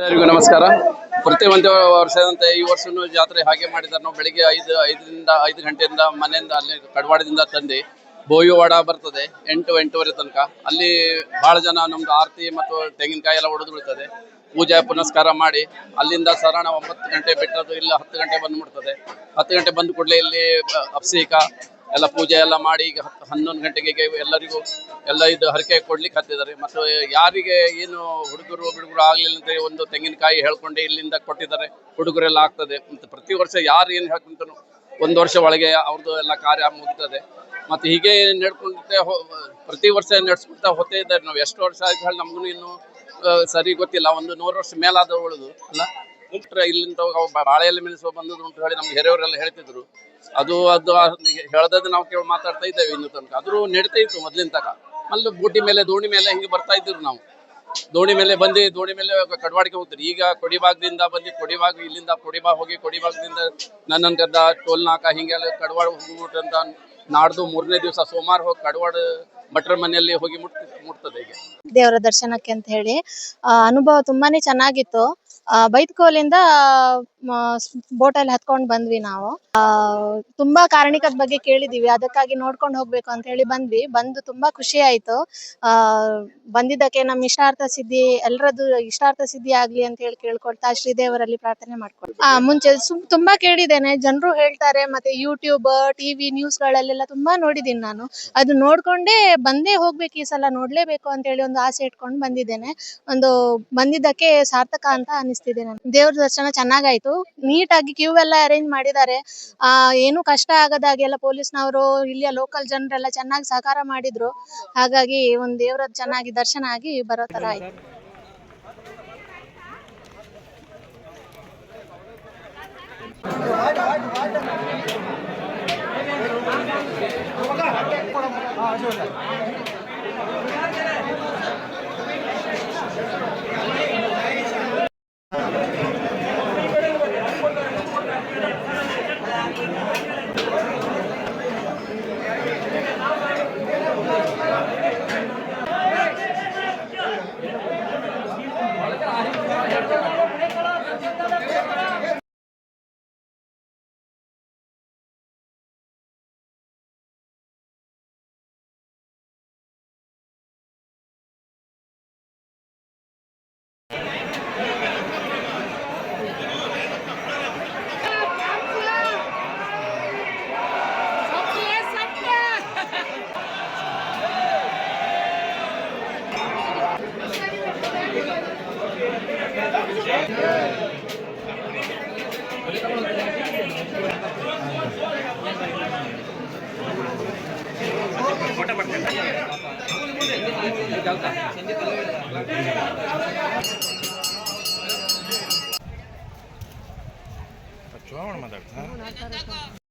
ಎಲ್ಲರಿಗೂ ನಮಸ್ಕಾರ. ಪ್ರತಿ ಒಂದು ವರ್ಷದಂತೆ ಈ ವರ್ಷನೂ ಜಾತ್ರೆ ಹಾಗೆ ಮಾಡಿದ್ದಾರೆ. ನಾವು ಬೆಳಿಗ್ಗೆ 5 ಗಂಟೆಯಿಂದ ಮನೆಯಿಂದ ಅಲ್ಲಿ ಕಡವಾಡದಿಂದ ತಂದು ಬೋಯಿವಾಡ ಬರ್ತದೆ 8-8:30 ತನಕ. ಅಲ್ಲಿ ಭಾಳ ಜನ ನಮ್ದು ಆರತಿ ಮತ್ತು ತೆಂಗಿನಕಾಯಿ ಎಲ್ಲ ಹೊಡೆದು ಬಿಡ್ತದೆ. ಪೂಜೆ ಪುನಸ್ಕಾರ ಮಾಡಿ ಅಲ್ಲಿಂದ ಸಾಧಾರಣ 9 ಗಂಟೆ ಬಿಟ್ಟದ್ದು ಇಲ್ಲ 10 ಗಂಟೆ ಬಂದು ಮುಟ್ತದೆ. 10 ಗಂಟೆ ಬಂದ ಕೂಡಲೇ ಇಲ್ಲಿ ಅಭಿಷೇಕ ಎಲ್ಲ ಪೂಜೆ ಎಲ್ಲ ಮಾಡಿ ಈಗ 11 ಗಂಟೆಗೆ ಎಲ್ಲರಿಗೂ ಎಲ್ಲ ಇದು ಹರಕೆ ಕೊಡ್ಲಿಕ್ಕೆ ಹತ್ತಿದ್ದಾರೆ. ಮತ್ತು ಯಾರಿಗೆ ಏನು ಹುಡುಗರು ಆಗ್ಲಿಲ್ಲ ಅಂತ ಒಂದು ತೆಂಗಿನಕಾಯಿ ಹೇಳ್ಕೊಂಡು ಇಲ್ಲಿಂದ ಕೊಟ್ಟಿದ್ದಾರೆ. ಹುಡುಗರೆಲ್ಲ ಆಗ್ತದೆ. ಮತ್ತು ಪ್ರತಿ ವರ್ಷ ಯಾರು ಏನು ಹೇಳ್ಕೊಂತಾನೋ 1 ವರ್ಷ ಒಳಗೆ ಅವ್ರದ್ದು ಎಲ್ಲ ಕಾರ್ಯ ಮುಗ್ತದೆ. ಮತ್ತು ಹೀಗೆ ನಡ್ಕೊಂಡೆ ಪ್ರತಿ ವರ್ಷ ನಡೆಸ್ಕೊಳ್ತಾ ಹೋಗ್ತಾ ಇದ್ದಾರೆ. ನಾವು ಎಷ್ಟು ವರ್ಷ ಆಯ್ತು ಹೇಳಿ ನಮಗೂ ಇನ್ನು ಸರಿ ಗೊತ್ತಿಲ್ಲ. ಒಂದು 100 ವರ್ಷ ಮೇಲಾದ ಉಳಿದು ಅಲ್ಲ ಇಲ್ಲಿಂದ ಬಾಳೆಯಲ್ಲಿ ಮೆಣಸು ಬಂದದ್ದು ಉಂಟು ಹೇಳಿ ನಮ್ಗೆ ಹಿರಿಯವರೆಲ್ಲ ಹೇಳ್ತಿದ್ರು. ಅದು ಹೇಳ್ದದ್ದು ನಾವು ಕೇಳಿ ಮಾತಾಡ್ತಾ ಇದ್ದೇವೆ ಇನ್ನು ತನಕ. ಆದರೂ ನಡೀತಾ ಇತ್ತು ಮೊದ್ಲಿನ ತನಕ. ಅಲ್ಲಿ ಬೋಟಿ ಮೇಲೆ ದೋಣಿ ಮೇಲೆ ಹಿಂಗೆ ಬರ್ತಾ ಇದ್ರು ನಾವು. ದೋಣಿ ಮೇಲೆ ಬಂದು ದೋಣಿ ಮೇಲೆ ಕಡವಾಡಿಗೆ ಹೋಗ್ತಾರೆ. ಈಗ ಕೊಡಿಭಾಗದಿಂದ ಬಂದು ಕೊಡಿಭಾಗ ಇಲ್ಲಿಂದ ಕೊಡಿಭಾಗ ಹೋಗಿ ಕೊಡಿಭಾಗದಿಂದ ನನ್ನ ಗದ್ದ ಟೋಲ್ನಾಕ ಹಿಂಗೆಲ್ಲ ಕಡವಾಡ ಹೋಗ್ಬಿಟ್ಟಂತ ನಾಡ್ದು 3ನೇ ದಿವಸ ಸೋಮವಾರ ಹೋಗಿ ಕಡವಾಡ ಭಟ್ರ ಮನೆಯಲ್ಲಿ ಹೋಗಿ ಮುಟ್ತದೆ. ಈಗ ದೇವರ ದರ್ಶನಕ್ಕೆ ಅಂತ ಹೇಳಿ ಅನುಭವ ತುಂಬಾನೇ ಚೆನ್ನಾಗಿತ್ತು. ಬೈತ್ಕೋಲಿಂದ ಬೋಟಲ್ಲಿ ಹತ್ಕೊಂಡ್ ಬಂದ್ವಿ ನಾವು. ತುಂಬಾ ಕಾರಣಿಕದ ಬಗ್ಗೆ ಕೇಳಿದೀವಿ, ಅದಕ್ಕಾಗಿ ನೋಡ್ಕೊಂಡು ಹೋಗ್ಬೇಕು ಅಂತ ಹೇಳಿ ಬಂದ್ವಿ. ಬಂದು ತುಂಬಾ ಖುಷಿ ಆಯ್ತು. ಬಂದಿದ್ದಕ್ಕೆ ನಮ್ ಇಷ್ಟಾರ್ಥ ಸಿದ್ಧಿ ಎಲ್ಲರದ್ದು ಇಷ್ಟಾರ್ಥ ಸಿದ್ಧಿ ಆಗ್ಲಿ ಅಂತ ಹೇಳಿ ಕೇಳ್ಕೊಳ್ತಾ ಶ್ರೀದೇವರಲ್ಲಿ ಪ್ರಾರ್ಥನೆ ಮಾಡ್ಕೊಂಡು ಮುಂಚೆ ತುಂಬಾ ಕೇಳಿದ್ದೇನೆ. ಜನರು ಹೇಳ್ತಾರೆ, ಮತ್ತೆ ಯೂಟ್ಯೂಬ್ ಟಿವಿ ನ್ಯೂಸ್ ಗಳಲ್ಲೆಲ್ಲ ತುಂಬಾ ನೋಡಿದೀನಿ ನಾನು. ಅದು ನೋಡ್ಕೊಂಡೇ ಬಂದೇ ಹೋಗ್ಬೇಕು, ಈ ಸಲ ನೋಡ್ಲೇಬೇಕು ಅಂತ ಹೇಳಿ ಒಂದು ಆಸೆ ಇಟ್ಕೊಂಡು ಬಂದಿದ್ದೇನೆ. ಬಂದಿದ್ದಕ್ಕೆ ಸಾರ್ಥಕ ಅಂತ ಅನಿಸ್ತಿದೆ. ನನಗೆ ದೇವ್ರ ದರ್ಶನ ಚೆನ್ನಾಗಾಯ್ತು. ನೀಟಾಗಿ ಕ್ಯೂ ಎಲ್ಲ ಅರೇಂಜ್ ಮಾಡಿದ್ದಾರೆ. ಏನು ಕಷ್ಟ ಆಗದಾಗೆ ಎಲ್ಲ ಪೊಲೀಸ್ನವರು ಇಲ್ಲಿಯ ಲೋಕಲ್ ಜನರೆಲ್ಲ ಚೆನ್ನಾಗಿ ಸಹಕಾರ ಮಾಡಿದ್ರು. ಹಾಗಾಗಿ ಒಂದು ದೇವ್ರ ಚೆನ್ನಾಗಿ ದರ್ಶನ ಆಗಿ ಬರೋ ತರ ಆಯ್ತು. ಚುನಾವಣೆ ಮಾತಾಡ್ತಾ